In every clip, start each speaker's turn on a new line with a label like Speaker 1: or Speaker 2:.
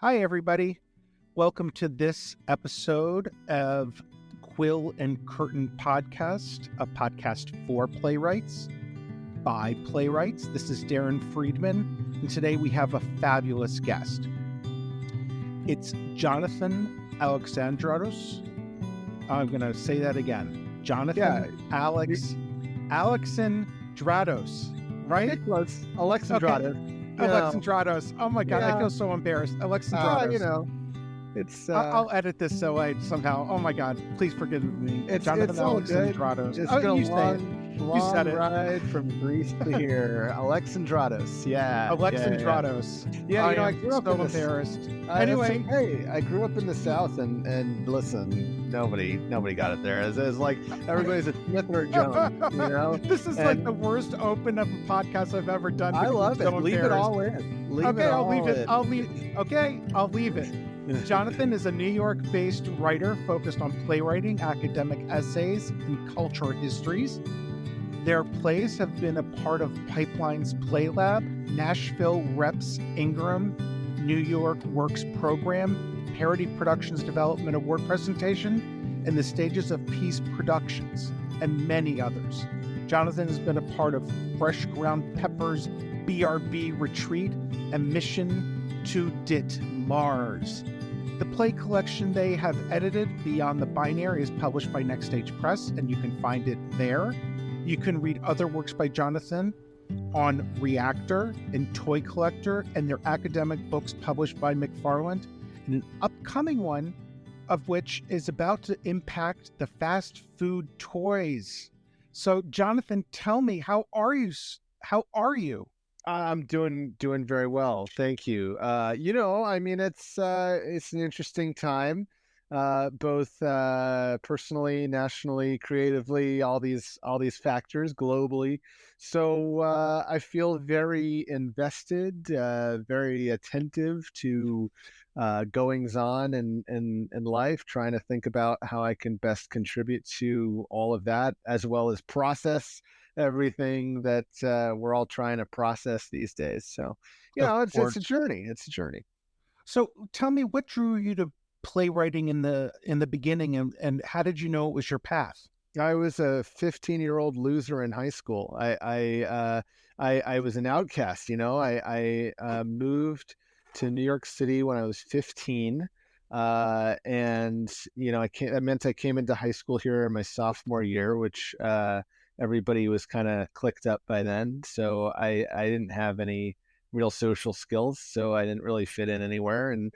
Speaker 1: Hi, everybody. Welcome to this episode of Quill and Curtain Podcast, a podcast for playwrights by playwrights. This is Darren Friedman, and today we have a fabulous guest. It's Jonathan Alexandrados. I'm going to say that again. Jonathan Alexandrados, right?
Speaker 2: It was Alexandratos.
Speaker 1: Okay. Alexandrados. Oh my God, I feel so embarrassed. Alexandrados.
Speaker 2: It's
Speaker 1: I'll edit this so I somehow. Oh my God, please forgive me.
Speaker 2: Jonathan
Speaker 1: Alexandrados.
Speaker 2: It's been a long ride from Greece to here. Alexandratos. Yeah.
Speaker 1: Alexandratos.
Speaker 2: Yeah,
Speaker 1: I
Speaker 2: grew up
Speaker 1: so embarrassed.
Speaker 2: Anyway, hey, I grew up in the South, and listen, nobody got it there. It's like everybody's a Smith or a Jones.
Speaker 1: This is like the worst open of a podcast I've ever done.
Speaker 2: I love it. Leave it all in.
Speaker 1: I'll leave it. Jonathan is a New York-based writer focused on playwriting, academic essays, and cultural histories. Their plays have been a part of Pipeline's Play Lab, Nashville Reps Ingram, New York Works Program, Parody Productions Development Award Presentation, and the stages of Peace Productions, and many others. Jonathan has been a part of Fresh Ground Pepper's BRB Retreat and Mission to Dit Mars. The play collection they have edited, Beyond the Binary, is published by Next Stage Press, and you can find it there. You can read other works by Jonathan on Reactor and Toy Collector, and their academic books published by McFarland, and an upcoming one of which is about to impact the fast food toys. So, Jonathan, tell me, how are you?
Speaker 2: I'm doing very well, thank you. It's an interesting time, both personally, nationally, creatively, all these factors globally. So I feel very invested, very attentive to goings on in life, trying to think about how I can best contribute to all of that, as well as process everything that we're all trying to process these days. So, it's a journey.
Speaker 1: So tell me, what drew you to playwriting in the beginning, and how did you know it was your path?
Speaker 2: I was a 15-year-old loser in high school. I was an outcast. I moved to New York City when I was 15. And that meant I came into high school here in my sophomore year, which everybody was kind of clicked up by then. So I didn't have any real social skills, so I didn't really fit in anywhere. And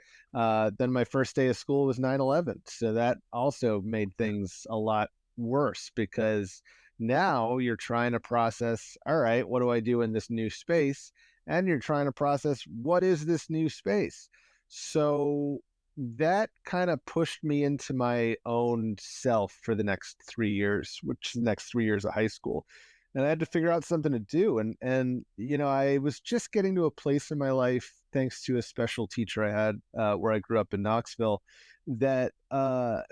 Speaker 2: then my first day of school was 9/11. So that also made things a lot worse, because now you're trying to process, all right, what do I do in this new space? And you're trying to process, what is this new space? So that kind of pushed me into my own self for the next 3 years, which is the next 3 years of high school. And I had to figure out something to do. And I was just getting to a place in my life, thanks to a special teacher I had where I grew up in Knoxville, that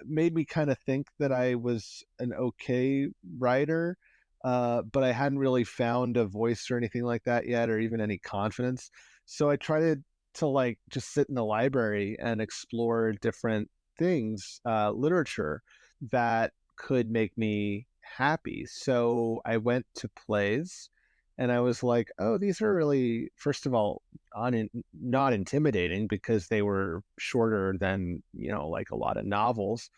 Speaker 2: made me kind of think that I was an okay writer, but I hadn't really found a voice or anything like that yet, or even any confidence. So I tried to like just sit in the library and explore different things, literature that could make me happy. So I went to plays, and I was like, oh, these are really, first of all, not intimidating, because they were shorter than, like a lot of novels.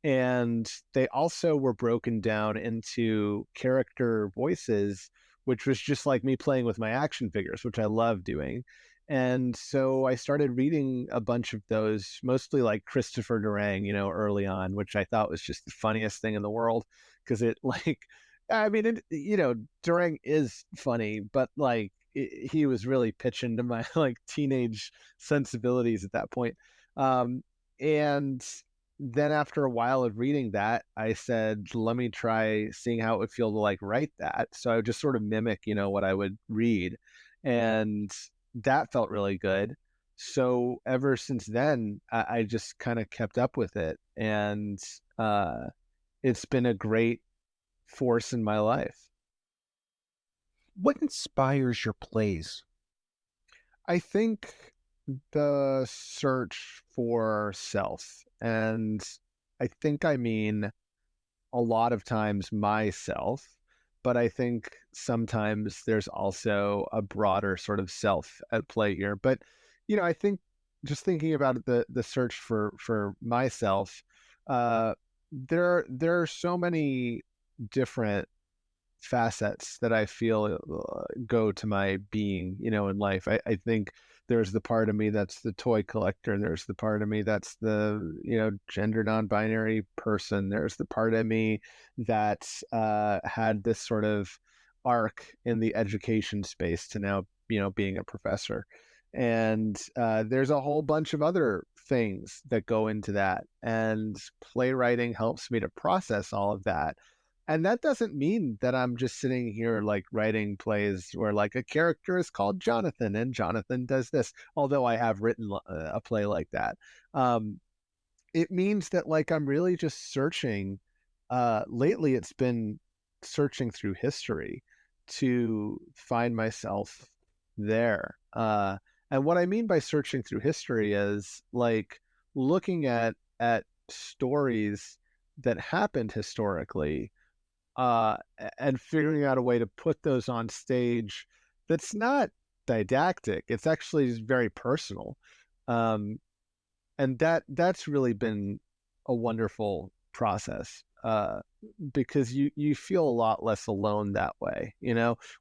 Speaker 2: And they also were broken down into character voices, which was just like me playing with my action figures, which I love doing. And so I started reading a bunch of those, mostly like Christopher Durang, early on, which I thought was just the funniest thing in the world, because Durang is funny, but like he was really pitching to my like teenage sensibilities at that point. And then after a while of reading that, I said, let me try seeing how it would feel to like write that. So I would just sort of mimic, what I would read. And that felt really good. So ever since then, I just kind of kept up with it. And it's been a great force in my life.
Speaker 1: What inspires your plays?
Speaker 2: I think the search for self. And I think I mean a lot of times myself, but I think sometimes there's also a broader sort of self at play here. But I think just thinking about the search for myself, uh, there are so many different facets that I feel go to my being, in life. I think there's the part of me that's the toy collector. There's the part of me that's the, gender non-binary person. There's the part of me that had this sort of arc in the education space to now, being a professor. And there's a whole bunch of other things that go into that. And playwriting helps me to process all of that, and that doesn't mean that I'm just sitting here like writing plays where like a character is called Jonathan and Jonathan does this, although I have written a play like that. It means that like I'm really just searching. Lately, it's been searching through history to find myself there. And what I mean by searching through history is like looking at stories that happened historically, uh, and figuring out a way to put those on stage that's not didactic. It's actually very personal, um, and that's really been a wonderful process, because you feel a lot less alone that way.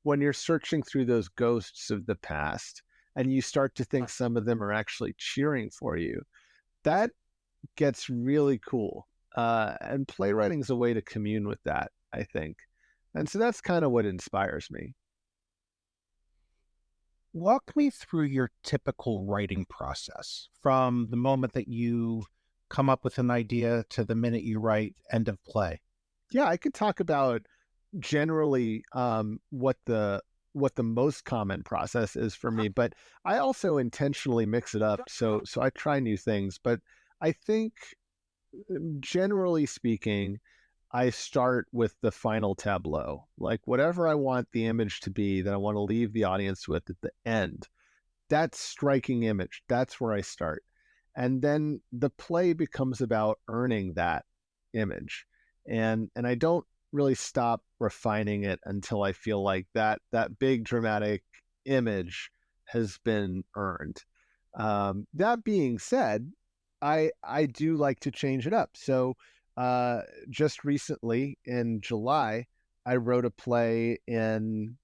Speaker 2: When you're searching through those ghosts of the past, and you start to think some of them are actually cheering for you. That gets really cool. And playwriting is a way to commune with that, I think. And so that's kind of what inspires me.
Speaker 1: Walk me through your typical writing process from the moment that you come up with an idea to the minute you write end of play.
Speaker 2: Yeah, I could talk about generally what the most common process is for me, but I also intentionally mix it up. So I try new things, but I think generally speaking, I start with the final tableau, like whatever I want the image to be that I want to leave the audience with at the end. That striking image, that's where I start. And then the play becomes about earning that image. And I don't really stop refining it until I feel like that big dramatic image has been earned. That being said, I do like to change it up. So just recently in July, I wrote a play in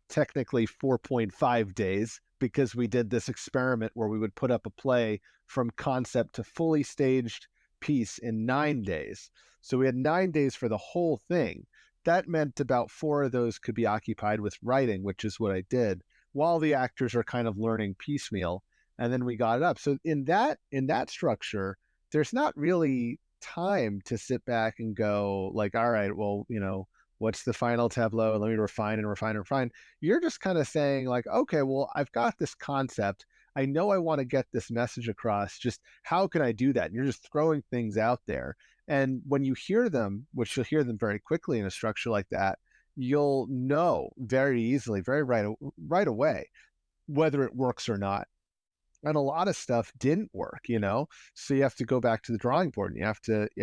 Speaker 2: technically 4.5 days because we did this experiment where we would put up a play from concept to fully staged piece in 9 days. So we had 9 days for the whole thing. That meant about 4 of those could be occupied with writing, which is what I did, while the actors are kind of learning piecemeal. And then we got it up. So in that structure, there's not really time to sit back and go like, all right, well, what's the final tableau? Let me refine and refine and refine. You're just kind of saying like, okay, well, I've got this concept. I know I want to get this message across. Just how can I do that? And you're just throwing things out there. And when you hear them, which you'll hear them very quickly in a structure like that, you'll know very easily, very right away, whether it works or not. And a lot of stuff didn't work. So you have to go back to the drawing board, and you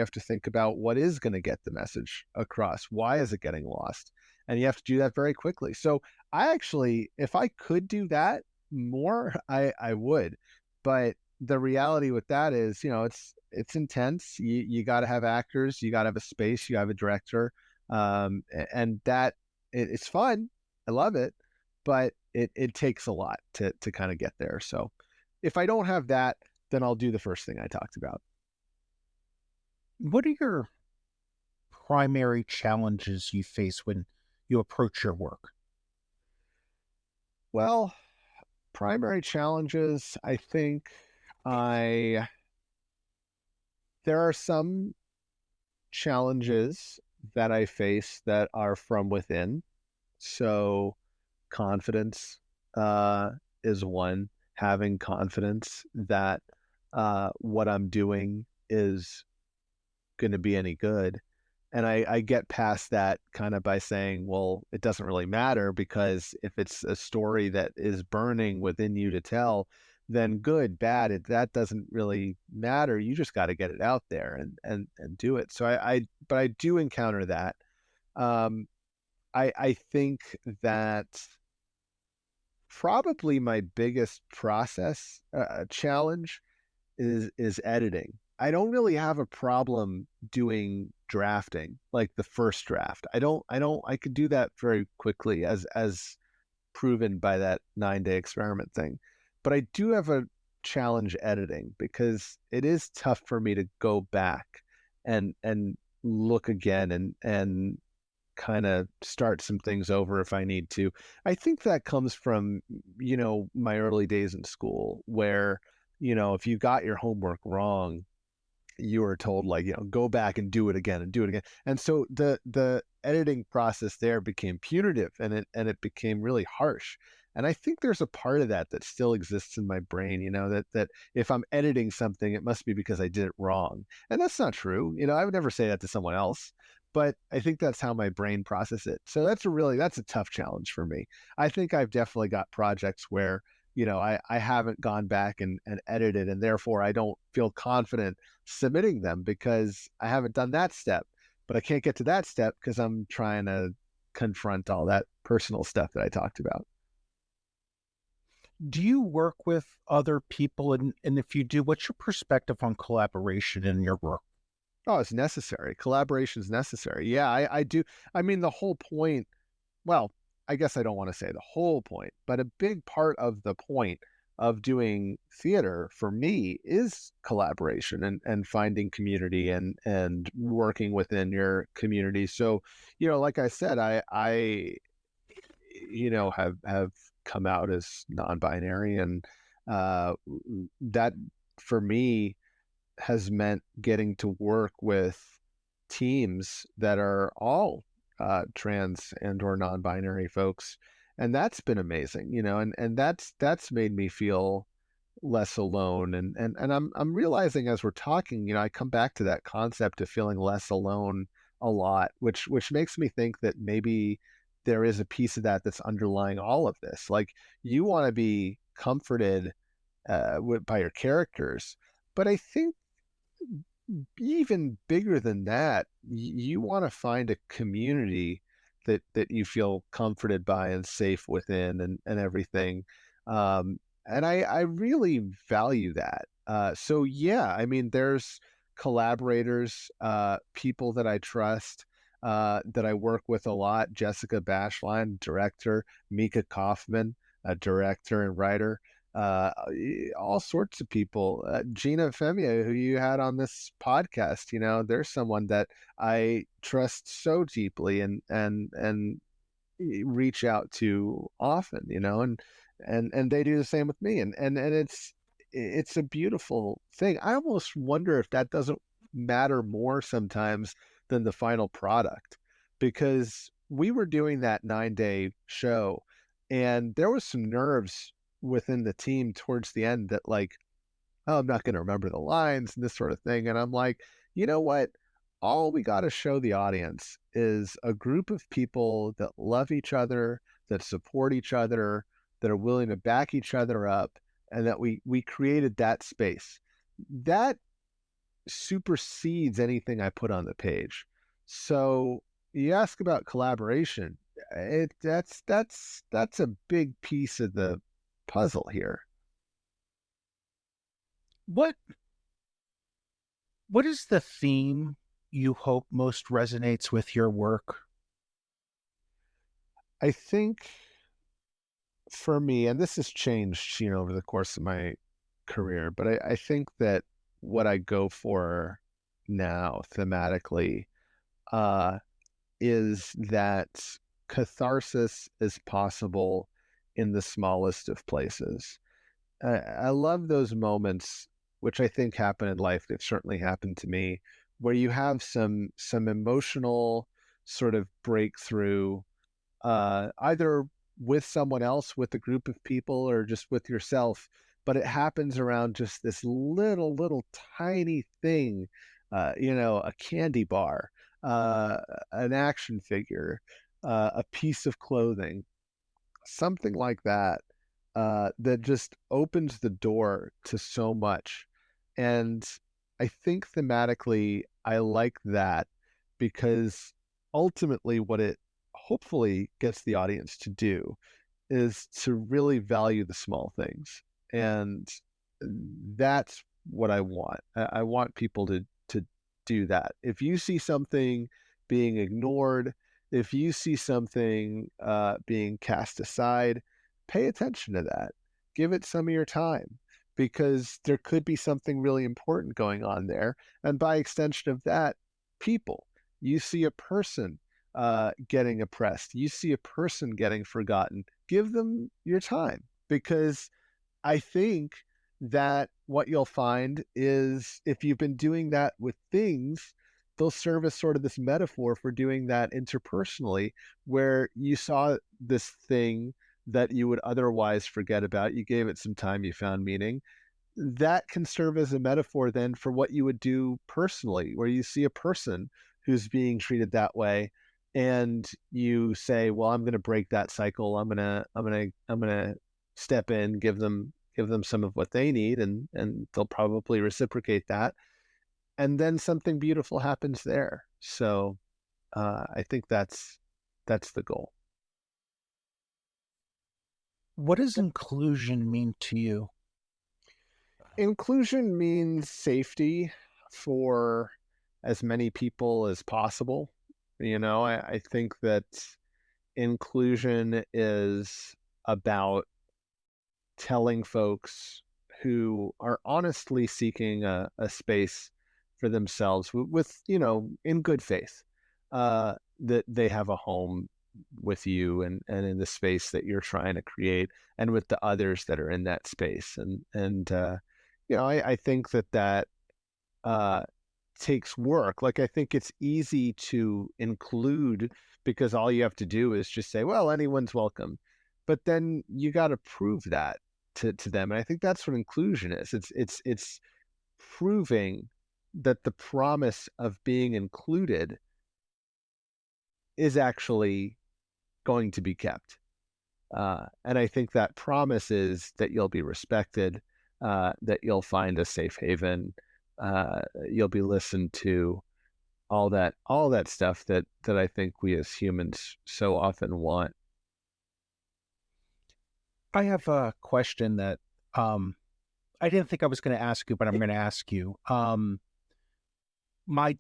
Speaker 2: have to think about what is going to get the message across. Why is it getting lost? And you have to do that very quickly. So I actually, if I could do that more, I would. But the reality with that is, it's intense. You got to have actors, you got to have a space, you have a director, and that it's fun. I love it, but it takes a lot to kind of get there. So if I don't have that, then I'll do the first thing I talked about.
Speaker 1: What are your primary challenges you face when you approach your work?
Speaker 2: Well, primary challenges, I think I there are some challenges that I face that are from within. So confidence is one. Having confidence that what I'm doing is going to be any good. And I get past that kind of by saying, well, it doesn't really matter, because if it's a story that is burning within you to tell, then good, bad, that doesn't really matter. You just got to get it out there and do it. So but I do encounter that. Um, I think that probably my biggest process challenge is editing. I don't really have a problem doing drafting, like the first draft. I could do that very quickly, as proven by that 9-day experiment thing. But I do have a challenge editing because it is tough for me to go back and look again and kind of start some things over if I need to. I think that comes from, my early days in school where, if you got your homework wrong, you were told, like, go back and do it again and do it again. And so the editing process there became punitive, and it became really harsh. And I think there's a part of that that still exists in my brain, that if I'm editing something, it must be because I did it wrong. And that's not true. I would never say that to someone else, but I think that's how my brain processes it. So that's a tough challenge for me. I think I've definitely got projects where, I haven't gone back and edited, and therefore I don't feel confident submitting them because I haven't done that step. But I can't get to that step because I'm trying to confront all that personal stuff that I talked about.
Speaker 1: Do you work with other people? And if you do, what's your perspective on collaboration in your work?
Speaker 2: Oh, it's necessary. Collaboration is necessary. Yeah, I do. I mean, the whole point, well, I guess I don't want to say the whole point, but a big part of the point of doing theater for me is collaboration and finding community and working within your community. So, like I said, I have come out as non-binary, and that for me has meant getting to work with teams that are all trans and or non-binary folks, and that's been amazing, and that's made me feel less alone. And I'm realizing as we're talking, I come back to that concept of feeling less alone a lot, which makes me think that maybe there is a piece of that that's underlying all of this. Like, you want to be comforted by your characters, but I think even bigger than that, you want to find a community that you feel comforted by and safe within, and everything. And I really value that. So yeah, I mean, there's collaborators, people that I trust, that I work with a lot. Jessica Bashline, director; Mika Kaufman, a director and writer; all sorts of people. Gina Femia, who you had on this podcast, there's someone that I trust so deeply and reach out to often, and they do the same with me, and it's a beautiful thing. I almost wonder if that doesn't matter more sometimes than the final product, because we were doing that 9-day show, and there was some nerves within the team towards the end that, like, oh, I'm not going to remember the lines and this sort of thing. And I'm like, you know what? All we got to show the audience is a group of people that love each other, that support each other, that are willing to back each other up, and that we created that space. That supersedes anything I put on the page. So you ask about collaboration. That's a big piece of the puzzle here.
Speaker 1: What what is the theme you hope most resonates with your work?
Speaker 2: I think for me, and this has changed, over the course of my career, but I think that what I go for now thematically, uh, is that catharsis is possible in the smallest of places. I love those moments, which I think happen in life. They've certainly happened to me, where you have some emotional sort of breakthrough, either with someone else, with a group of people, or just with yourself. But it happens around just this little tiny thing, a candy bar, uh, an action figure, a piece of clothing, something like that. that just opens the door to so much. And I think thematically, I like that because ultimately, what it hopefully gets the audience to do is to really value the small things. And that's what I want. I want people to do that. If you see something being ignored, if you see something being cast aside, pay attention to that. Give it some of your time because there could be something really important going on there. And by extension of that, people. You see a person getting oppressed. You see a person getting forgotten. Give them your time because I think that what you'll find is if you've been doing that with things, they'll serve as sort of this metaphor for doing that interpersonally, where you saw this thing that you would otherwise forget about. You gave it some time, you found meaning. That can serve as a metaphor then for what you would do personally, where you see a person who's being treated that way and you say, well, I'm going to break that cycle. I'm going to step in, give them some of what they need, and they'll probably reciprocate that, and then something beautiful happens there. So I think that's the goal.
Speaker 1: What does inclusion mean to you?
Speaker 2: Inclusion means safety for as many people as possible. I think that inclusion is about telling folks who are honestly seeking a space for themselves with in good faith, that they have a home with you and in the space that you're trying to create and with the others that are in that space. I think that takes work. Like, I think it's easy to include because all you have to do is just say, well, anyone's welcome. But then you got to prove that to them. And I think that's what inclusion is. It's proving that the promise of being included is actually going to be kept. And I think that promise is that you'll be respected, that you'll find a safe haven, you'll be listened to, all that stuff that I think we as humans so often want.
Speaker 1: I have a question that I didn't think I was going to ask you, but I'm going to ask you. My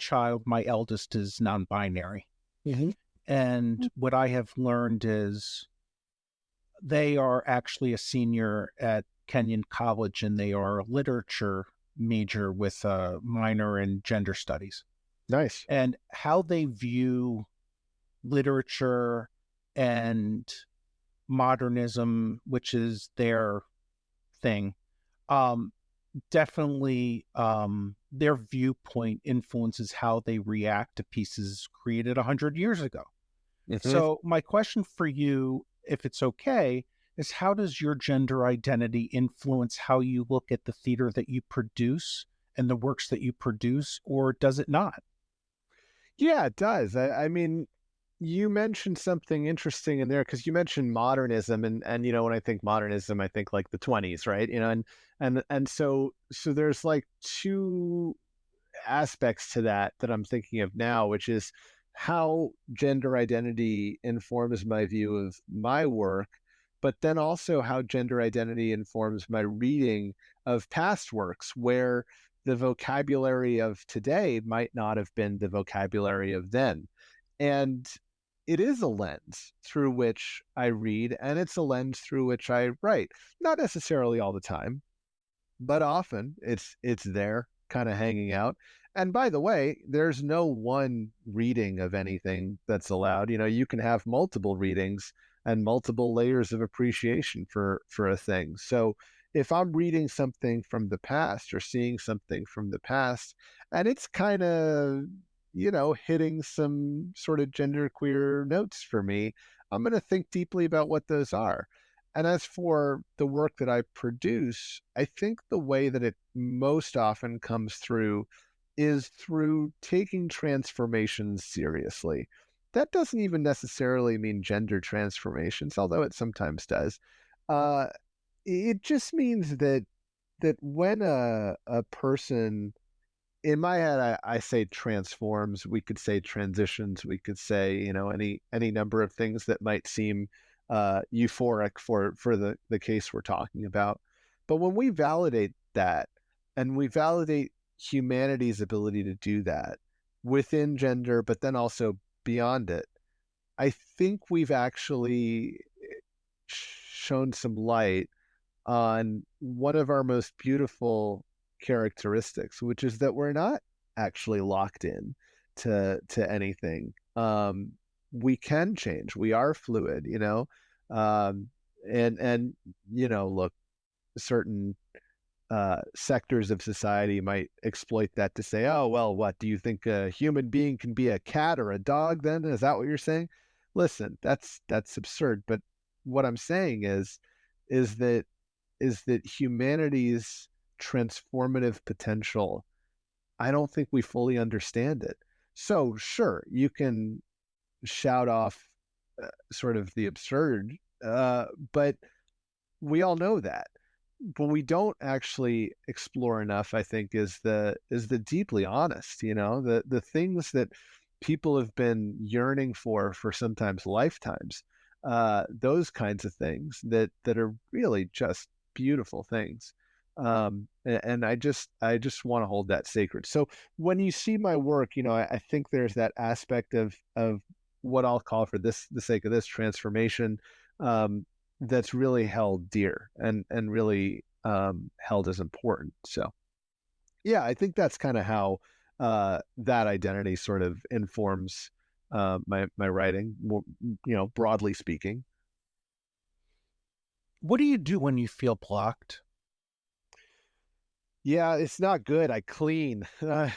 Speaker 1: eldest, is non-binary.
Speaker 2: Mm-hmm.
Speaker 1: And what I have learned is they are actually a senior at Kenyon College, and they are a literature major with a minor in gender studies.
Speaker 2: Nice.
Speaker 1: And how they view literature and modernism, which is their thing, definitely their viewpoint influences how they react to pieces created 100 years ago. Mm-hmm. So my question for you, if it's okay, is how does your gender identity influence how you look at the theater that you produce and the works that you produce, or does it not?
Speaker 2: Yeah, it does. I mean, you mentioned something interesting in there because you mentioned modernism, and when I think modernism, I think like the 20s, right? And so there's like two aspects to that I'm thinking of now, which is how gender identity informs my view of my work, but then also how gender identity informs my reading of past works where the vocabulary of today might not have been the vocabulary of then. And it is a lens through which I read, and it's a lens through which I write. Not necessarily all the time, but often it's there, kind of hanging out. And by the way, there's no one reading of anything that's allowed. You can have multiple readings and multiple layers of appreciation for a thing. So if I'm reading something from the past or seeing something from the past, and it's kind of hitting some sort of genderqueer notes for me, I'm going to think deeply about what those are. And as for the work that I produce, I think the way that it most often comes through is through taking transformations seriously. That doesn't even necessarily mean gender transformations, although it sometimes does. it just means that when a person, in my head, I say transforms, we could say transitions, we could say, any number of things that might seem euphoric for the case we're talking about. But when we validate that, and we validate humanity's ability to do that within gender, but then also beyond it, I think we've actually shown some light on one of our most beautiful characteristics, which is that we're not actually locked in to anything. We can change. We are fluid, and look, certain sectors of society might exploit that to say, oh, well, what do you think, a human being can be a cat or a dog then? Is that what you're saying? Listen, that's absurd. But what I'm saying is that humanity's transformative potential, I don't think we fully understand it. So sure, you can shout off sort of the absurd, but we all know that. But we don't actually explore enough, I think, is the deeply honest, the things that people have been yearning for sometimes lifetimes, those kinds of things that are really just beautiful things. And I just want to hold that sacred. So when you see my work, I think there's that aspect of what I'll call, for the sake of this, transformation, that's really held dear and really held as important. So yeah, I think that's kind of how that identity sort of informs my writing, broadly speaking.
Speaker 1: What do you do when you feel blocked?
Speaker 2: Yeah, it's not good. I clean,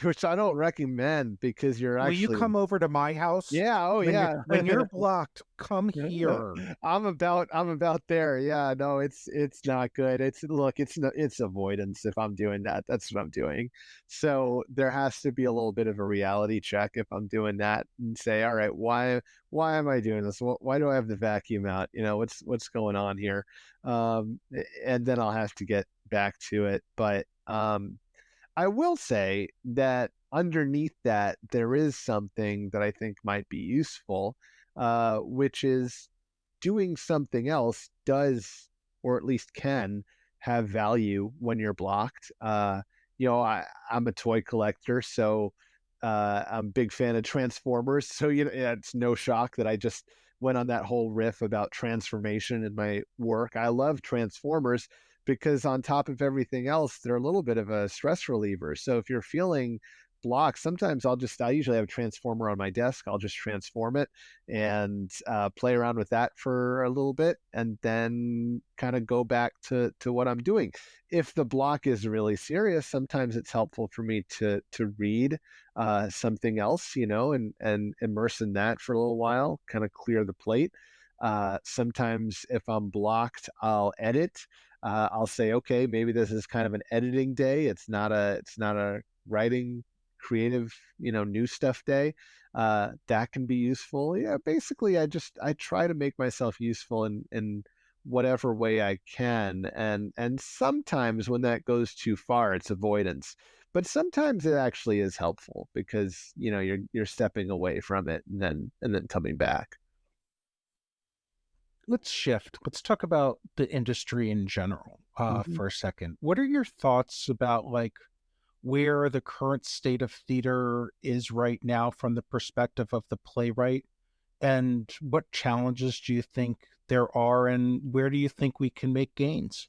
Speaker 2: which I don't recommend, because you're
Speaker 1: Will you
Speaker 2: actually.
Speaker 1: come over to my house?
Speaker 2: Yeah, oh yeah.
Speaker 1: When you're blocked, come here.
Speaker 2: I'm about there. Yeah, no, it's not good. It's avoidance if I'm doing that. That's what I'm doing. So there has to be a little bit of a reality check if I'm doing that, and say, all right, why am I doing this? Why do I have the vacuum out? What's going on here? And then I'll have to get back to it. But I will say that underneath that, there is something that I think might be useful, which is doing something else does, or at least can, have value when you're blocked. I'm a toy collector, so I'm a big fan of Transformers. So, it's no shock that I just went on that whole riff about transformation in my work. I love Transformers because, on top of everything else, they're a little bit of a stress reliever. So if you're feeling blocked, sometimes I usually have a transformer on my desk. I'll just transform it and play around with that for a little bit, and then kind of go back to what I'm doing. If the block is really serious, sometimes it's helpful for me to read something else, and immerse in that for a little while, kind of clear the plate. Sometimes if I'm blocked, I'll edit. I'll say, okay, maybe this is kind of an editing day. It's not a writing, creative, new stuff day. That can be useful. Yeah, basically, I try to make myself useful in whatever way I can, and sometimes when that goes too far, it's avoidance. But sometimes it actually is helpful, because you're stepping away from it and then coming back.
Speaker 1: Let's shift. Let's talk about the industry in general
Speaker 2: Mm-hmm.
Speaker 1: for a second. What are your thoughts about where the current state of theater is right now from the perspective of the playwright? And what challenges do you think there are, and where do you think we can make gains?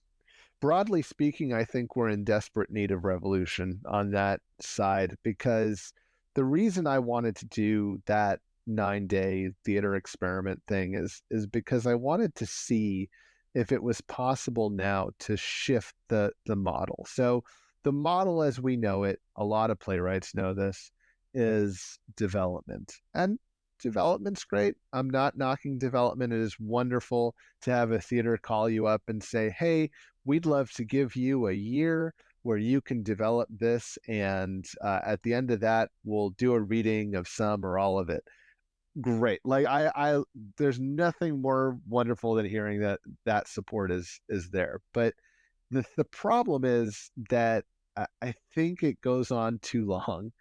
Speaker 2: Broadly speaking, I think we're in desperate need of revolution on that side, because the reason I wanted to do that 9-day theater experiment thing is because I wanted to see if it was possible now to shift the model. So the model as we know it, a lot of playwrights know this, is development. And development's great. I'm not knocking development. It is wonderful to have a theater call you up and say, hey, we'd love to give you a year where you can develop this, and at the end of that, we'll do a reading of some or all of it. great. Like there's nothing more wonderful than hearing that support is there. But the problem is that I think it goes on too long.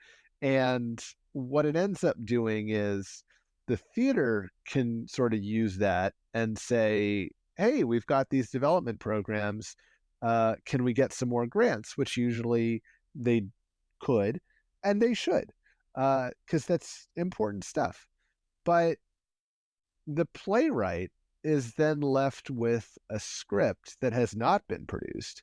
Speaker 2: And what it ends up doing is the theater can sort of use that and say, hey, we've got these development programs. Can we get some more grants? Which usually they could and they should, because that's important stuff. But the playwright is then left with a script that has not been produced,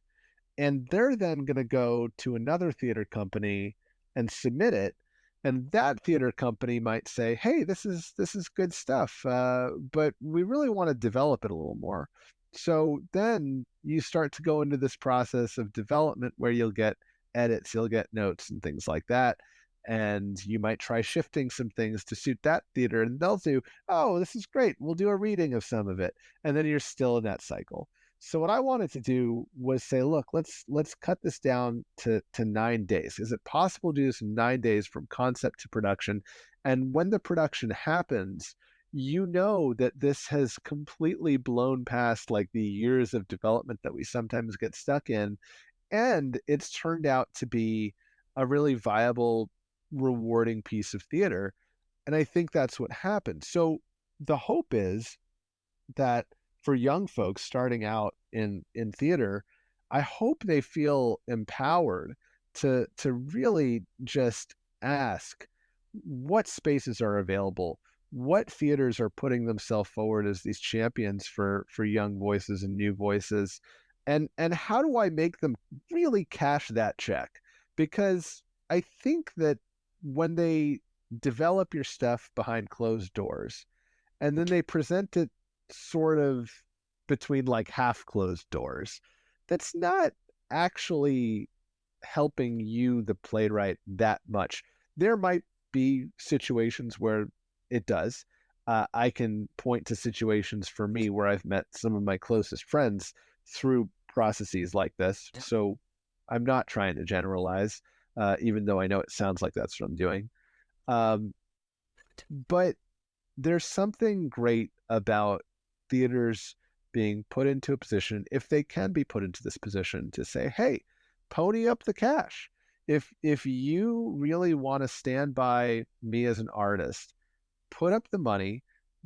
Speaker 2: and they're then going to go to another theater company and submit it, and that theater company might say, hey, this is good stuff, but we really want to develop it a little more. So then you start to go into this process of development where you'll get edits, you'll get notes and things like that, and you might try shifting some things to suit that theater, and they'll do, oh, this is great, we'll do a reading of some of it, and then you're still in that cycle. So what I wanted to do was say, look, let's cut this down to 9 days. Is it possible to do this in 9 days from concept to production? And when the production happens, you know that this has completely blown past like the years of development that we sometimes get stuck in, and it's turned out to be a really viable, rewarding piece of theater. And I think that's what happened. So the hope is that for young folks starting out in theater, I hope they feel empowered to really just ask what spaces are available, what theaters are putting themselves forward as these champions for young voices and new voices, and how do I make them really cash that check? Because I think that when they develop your stuff behind closed doors and then they present it sort of between like half closed doors, that's not actually helping you, the playwright, that much. There might be situations where it does. I can point to situations for me where I've met some of my closest friends through processes like this. So I'm not trying to generalize, even though I know it sounds like that's what I'm doing. But there's something great about theaters being put into a position, if they can be put into this position, to say, hey, pony up the cash. If you really want to stand by me as an artist, put up the money,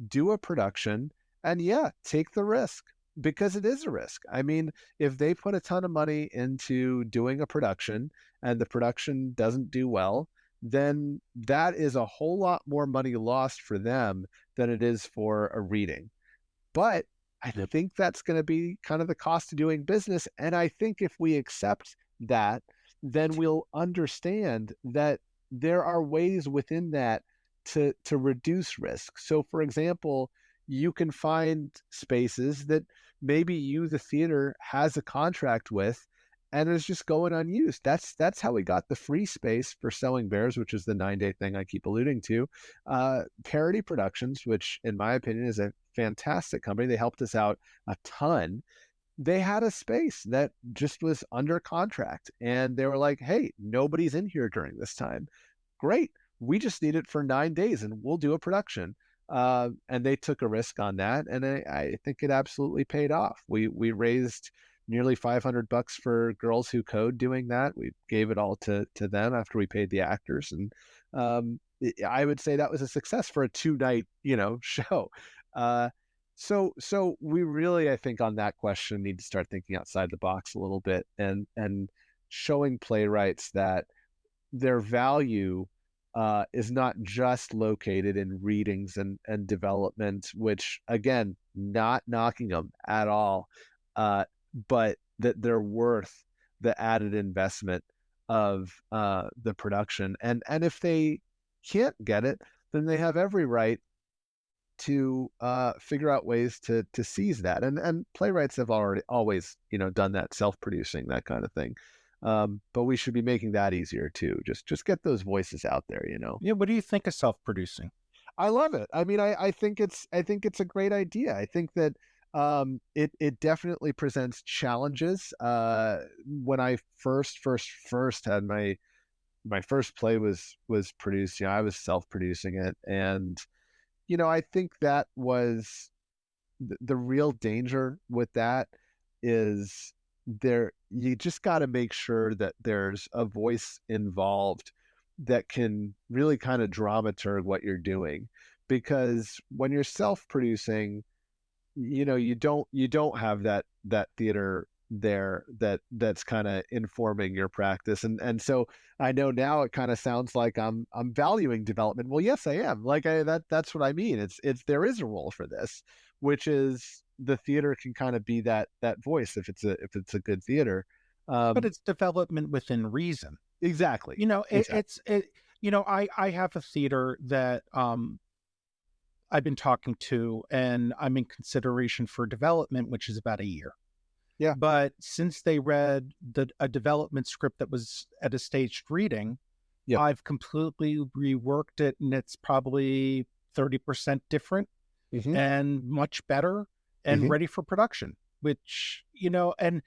Speaker 2: do a production, and yeah, take the risk, because it is a risk. I mean, if they put a ton of money into doing a production and the production doesn't do well, then that is a whole lot more money lost for them than it is for a reading. But I think that's going to be kind of the cost of doing business. And I think if we accept that, then we'll understand that there are ways within that to reduce risk. So, for example, you can find spaces that maybe you, the theater, has a contract with and is just going unused. That's how we got the free space for Selling Bears, which is the 9-day thing I keep alluding to. Parody Productions, which in my opinion is a fantastic company. They helped us out a ton. They had a space that just was under contract, and they were like, hey, nobody's in here during this time. Great. We just need it for 9 days and we'll do a production. And they took a risk on that, and I think it absolutely paid off. We raised nearly $500 for Girls Who Code doing that. We gave it all to them after we paid the actors, and I would say that was a success for a 2-night show. So we really, I think, on that question, need to start thinking outside the box a little bit, and showing playwrights that their value is not just located in readings and development, which, again, not knocking them at all, but that they're worth the added investment of the production. And if they can't get it, then they have every right to figure out ways to seize that. And playwrights have always done that, self-producing, that kind of thing. But we should be making that easier too. Just get those voices out there.
Speaker 1: Yeah. What do you think of self-producing?
Speaker 2: I love it. I mean, I think it's a great idea. I think that it definitely presents challenges. When I first had my first play was produced, I was self-producing it, and I think that was the real danger with that is you just got to make sure that there's a voice involved that can really kind of dramaturg what you're doing, because when you're self-producing, you don't have that theater there that's kind of informing your practice. And so I know now it kind of sounds like I'm valuing development. Well, yes, I am. Like, that's what I mean. It's there is a role for this, which is the theater can kind of be that voice if it's a good theater.
Speaker 1: But
Speaker 2: um
Speaker 1: it's development within reason.
Speaker 2: exactly.
Speaker 1: You know,
Speaker 2: Exactly.
Speaker 1: I have a theater that I've been talking to, and I'm in consideration for development, which is about a year.
Speaker 2: Yeah.
Speaker 1: But since they read a development script that was at a staged reading,
Speaker 2: Yep.
Speaker 1: I've completely reworked it, and it's probably 30% different
Speaker 2: Hmm.
Speaker 1: and much better and
Speaker 2: Hmm.
Speaker 1: ready for production. Which, and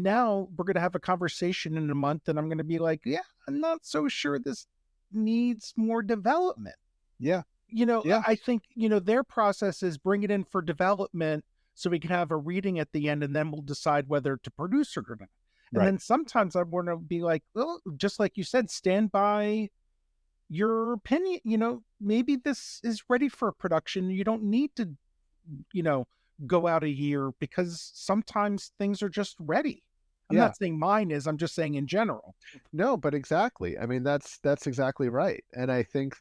Speaker 1: now we're gonna have a conversation in a month, and I'm gonna be like, yeah, I'm not so sure this needs more development.
Speaker 2: Yeah. Yeah.
Speaker 1: I think, their process is bring it in for development so we can have a reading at the end, and then we'll decide whether to produce it or not. And
Speaker 2: Right.
Speaker 1: then sometimes I want to be like, well, just like you said, stand by your opinion. Maybe this is ready for production. You don't need to, you know, go out a year, because sometimes things are just ready. I'm
Speaker 2: Yeah.
Speaker 1: not saying mine is, I'm just saying in general.
Speaker 2: No, but exactly. I mean, that's exactly right. And I think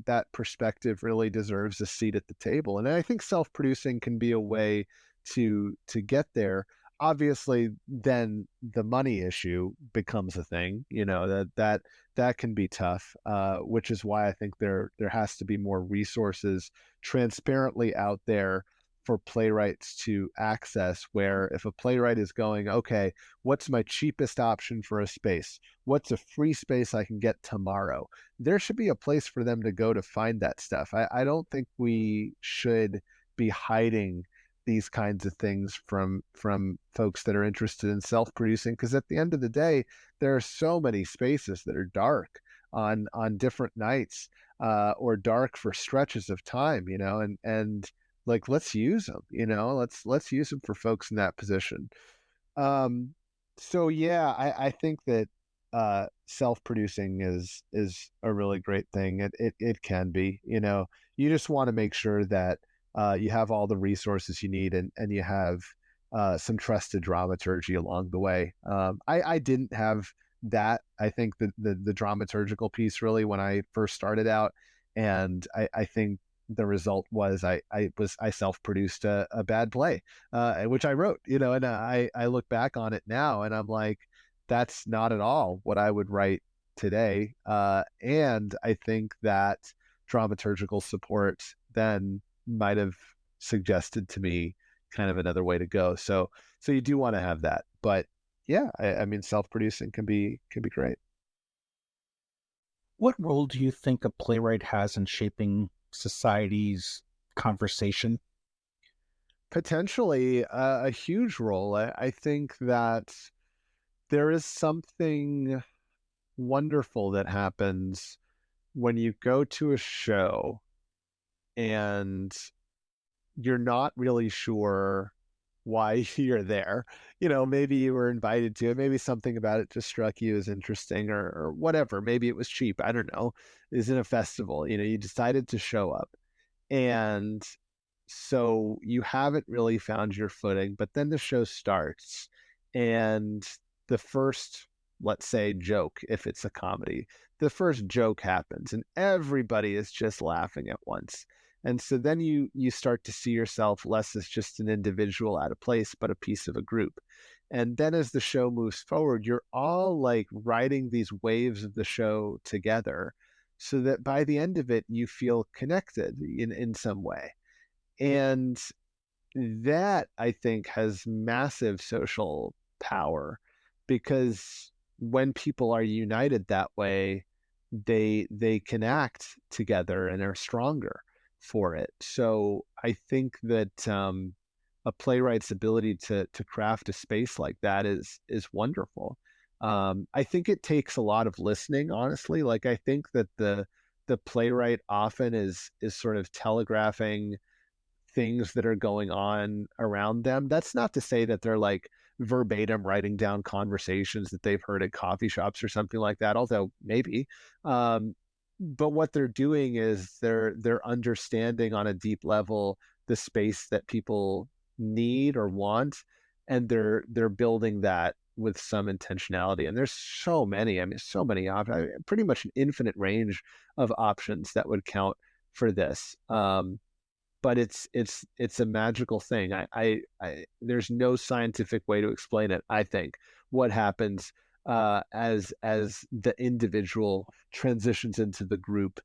Speaker 2: that perspective really deserves a seat at the table. And I think self-producing can be a way to get there. Obviously, then the money issue becomes a thing. That can be tough, which is why I think there has to be more resources transparently out there for playwrights to access, where if a playwright is going, okay, what's my cheapest option for a space? What's a free space I can get tomorrow? There should be a place for them to go to find that stuff. I don't think we should be hiding these kinds of things from folks that are interested in self-producing, because at the end of the day, there are so many spaces that are dark on different nights, or dark for stretches of time, and like, let's use them, let's use them for folks in that position. um, so yeah, I think that self-producing is a really great thing. It can be, you just want to make sure that you have all the resources you need, and you have some trusted dramaturgy along the way. I didn't have that. I think the dramaturgical piece really when I first started out, and I think the result was I self-produced a bad play, which I wrote, and I look back on it now and I'm like, that's not at all what I would write today. And I think that dramaturgical support then might have suggested to me kind of another way to go. So you do want to have that, but yeah, I mean, self-producing can be great.
Speaker 1: What role do you think a playwright has in shaping society's conversation?
Speaker 2: Potentially a huge role. I think that there is something wonderful that happens when you go to a show and you're not really sure why you're there. Maybe you were invited to it. Maybe something about it just struck you as interesting, or whatever. Maybe it was cheap. I don't know. Is in a festival. You decided to show up. And so you haven't really found your footing, but then the show starts, and the first, let's say, joke, if it's a comedy, the first joke happens and everybody is just laughing at once. And so then you start to see yourself less as just an individual at a place, but a piece of a group. And then as the show moves forward, you're all like riding these waves of the show together, so that by the end of it, you feel connected in some way. And that, I think, has massive social power, because when people are united that way, they can act together and are stronger for it. So I think that a playwright's ability to craft a space like that is wonderful. I think it takes a lot of listening, honestly. Like, I think that the playwright often is sort of telegraphing things that are going on around them. That's not to say that they're like verbatim writing down conversations that they've heard at coffee shops or something like that, although maybe. Um, but what they're doing is they're understanding on a deep level the space that people need or want, and they're building that with some intentionality. And there's so many, I mean, so many options, pretty much an infinite range of options that would count for this. But it's a magical thing. There's no scientific way to explain it. I think what happens as the individual transitions into the group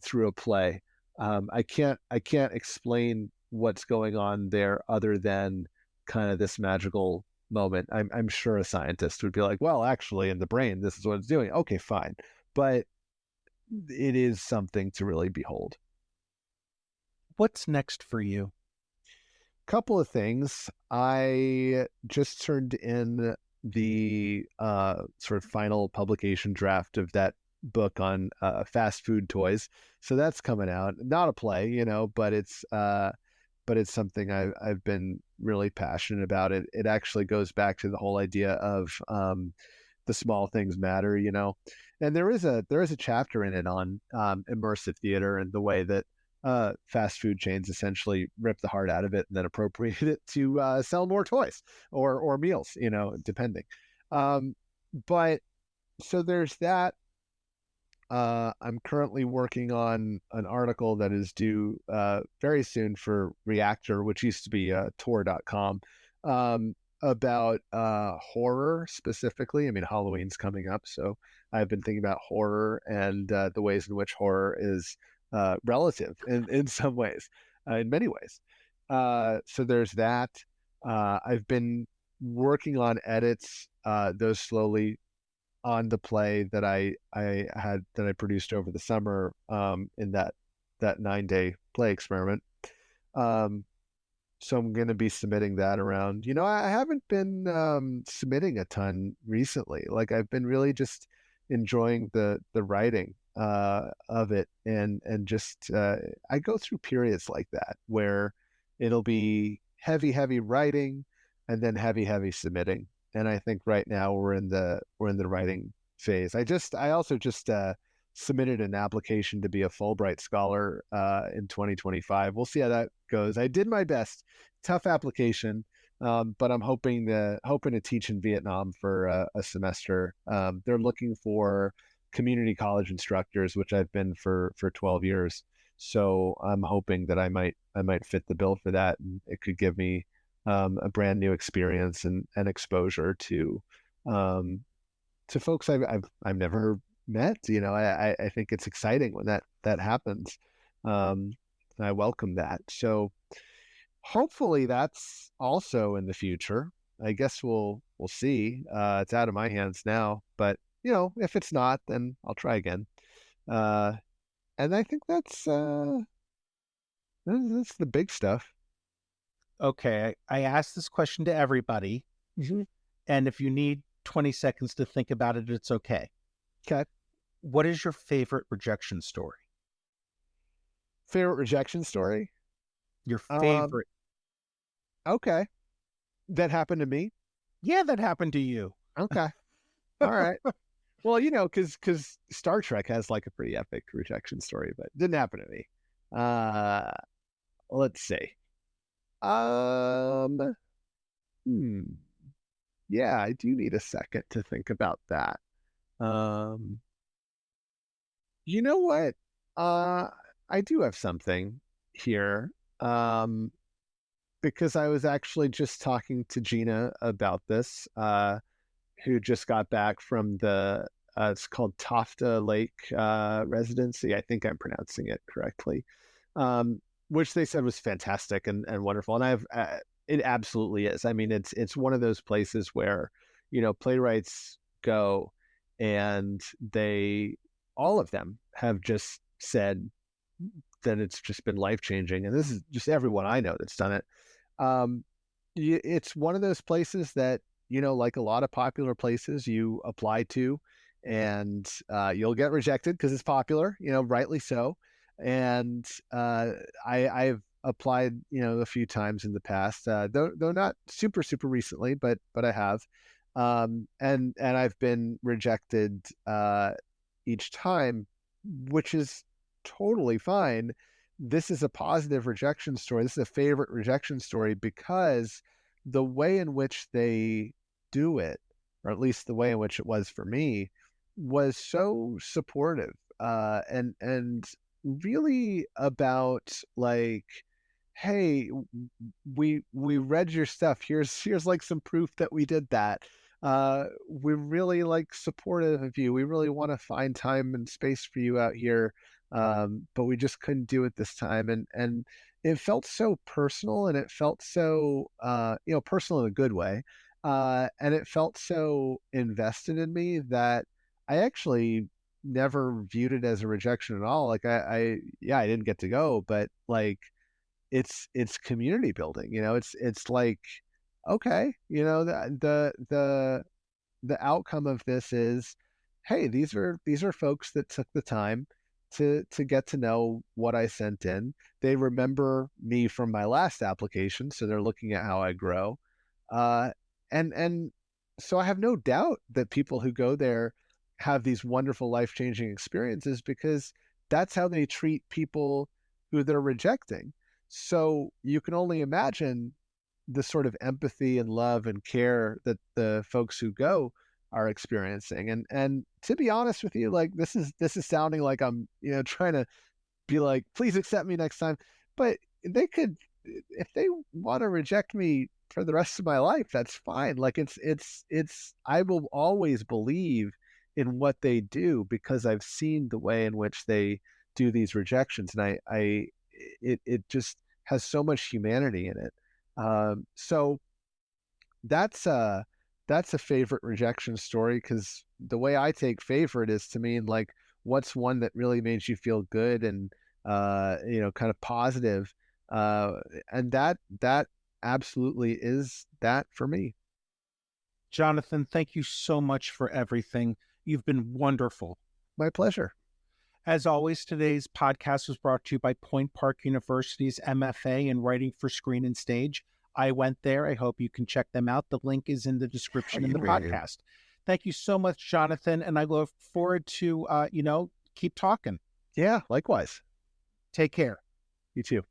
Speaker 2: through a play. I can't explain what's going on there other than kind of this magical moment. I'm sure a scientist would be like, well, actually, in the brain, this is what it's doing. Okay, fine, but it is something to really behold.
Speaker 1: What's next for you?
Speaker 2: Couple of things. I just turned in the sort of final publication draft of that book on fast food toys, so that's coming out. Not a play, but it's something I've been really passionate about. It actually goes back to the whole idea of the small things matter, and there is a chapter in it on immersive theater and the way that fast food chains essentially rip the heart out of it and then appropriate it to sell more toys or meals, depending. But so there's that. I'm currently working on an article that is due very soon for Reactor, which used to be Tor.com, about horror specifically. I mean, Halloween's coming up, so I've been thinking about horror and the ways in which horror is relative in some ways, in many ways. So there's that. I've been working on edits, those slowly, on the play that I produced over the summer in that 9-day play experiment. So I'm going to be submitting that around. I haven't been submitting a ton recently. Like, I've been really just enjoying the writing of it, and just I go through periods like that where it'll be heavy writing and then heavy submitting. And I think right now we're in the writing phase. I also just submitted an application to be a Fulbright scholar in 2025. We'll see how that goes. I did my best. Tough application, but I'm hoping to teach in Vietnam for a semester. They're looking for community college instructors, which I've been for 12 years. So I'm hoping that I might fit the bill for that, and it could give me a brand new experience and exposure to folks I've never met. I think it's exciting when that happens. I welcome that. So hopefully that's also in the future. I guess we'll see. It's out of my hands now, but if it's not, then I'll try again. And I think that's the big stuff.
Speaker 1: Okay, I asked this question to everybody, and if you need 20 seconds to think about it, it's okay.
Speaker 2: Okay.
Speaker 1: What is your favorite rejection story?
Speaker 2: Favorite rejection story?
Speaker 1: Your favorite.
Speaker 2: Okay. That happened to me?
Speaker 1: Yeah, that happened to you.
Speaker 2: Okay. All right. Well, because Star Trek has like a pretty epic rejection story, but it didn't happen to me. Let's see. Yeah, I do need a second to think about that. You know what? I do have something here. Because I was actually just talking to Gina about this, who just got back from the it's called Tofta Lake residency. I think I'm pronouncing it correctly. Which they said was fantastic and wonderful. And it absolutely is. I mean, it's one of those places where, playwrights go, and all of them have just said that it's just been life-changing. And this is just everyone I know that's done it. It's one of those places that, like a lot of popular places, you apply to and you'll get rejected because it's popular, rightly so. And I've applied, a few times in the past, though not super recently, but I have, and I've been rejected each time, which is totally fine. This is a positive rejection story. This is a favorite rejection story because the way in which they do it, or at least the way in which it was for me, was so supportive, and really about like, hey, we read your stuff. Here's like some proof that we did that. We're really like supportive of you. We really want to find time and space for you out here, but we just couldn't do it this time. And it felt so personal, and it felt so personal in a good way, and it felt so invested in me that I actually never viewed it as a rejection at all. Like I didn't get to go, but like it's community building. It's like, okay, the outcome of this is, hey, these are folks that took the time to get to know what I sent in. They remember me from my last application, so they're looking at how I grow. Uh, and so I have no doubt that people who go there have these wonderful life-changing experiences because that's how they treat people who they're rejecting. So you can only imagine the sort of empathy and love and care that the folks who go are experiencing. And to be honest with you, like this is sounding like I'm, trying to be like, please accept me next time. But they could, if they want to reject me for the rest of my life, that's fine. Like it's I will always believe in what they do because I've seen the way in which they do these rejections, and it just has so much humanity in it. So that's a favorite rejection story, because the way I take favorite is to mean like, what's one that really made you feel good and kind of positive, and that absolutely is that for me.
Speaker 1: Jonathan, thank you so much for everything. You've been wonderful.
Speaker 2: My pleasure.
Speaker 1: As always, today's podcast was brought to you by Point Park University's MFA in Writing for Screen and Stage. I went there. I hope you can check them out. The link is in the description in the podcast. Thank you so much, Jonathan, and I look forward to, keep talking.
Speaker 2: Yeah, likewise.
Speaker 1: Take care.
Speaker 2: You too.